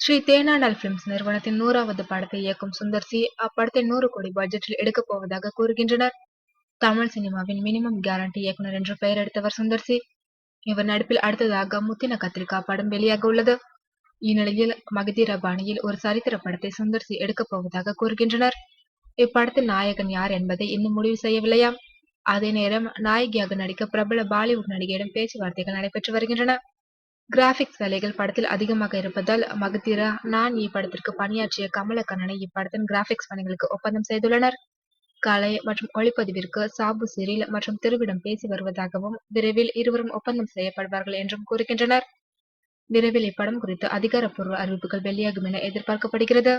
Sri Thenandal films நிறுவனத்தின் 100வது படத்தை இயக்கும் சுந்தர் சி அப்படத்தை 100 கோடி பட்ஜெட்டில் எடுக்கப் போவதாக கூறுகின்றனர். தமிழ் சினிமாவின் மினிமம் கேரண்டி இயக்குனர் என்று பெயர் எடுத்தவர் சுந்தர் சி. இவர் நடிப்பில் அடுத்ததாக முத்தின கத்திரிக்கா படம் வெளியாக உள்ளது. இந்நிலையில் மகதீர பாணியில் ஒரு சரித்திர படத்தை சுந்தர் சி எடுக்கப் போவதாக கூறுகின்றனர். இப்படத்தின் நாயகன் யார் என்பதை இன்னும் முடிவு செய்யவில்லையாம். அதே நேரம் நாயகியாக நடிக்க பிரபல பாலிவுட் நடிகையிடம் பேச்சுவார்த்தைகள் நடைபெற்று வருகின்றன. கிராபிக்ஸ் வேலைகள் படத்தில் அதிகமாக இருப்பதால் மகதீரா நான் படத்திற்கு பணியாற்றிய கமலக்கண்ணனை இப்படத்தின் கிராபிக்ஸ் பணிகளுக்கு ஒப்பந்தம் செய்துள்ளனர். கலை மற்றும் ஒளிப்பதிவிற்கு சாபு சிறில் மற்றும் திருவிடம் பேசி வருவதாகவும் விரைவில் இருவரும் ஒப்பந்தம் செய்யப்படுவார்கள் என்றும் கூறுகின்றனர். விரைவில் இப்படம் குறித்து அதிகாரப்பூர்வ அறிவிப்புகள் வெளியாகும் என எதிர்பார்க்கப்படுகிறது.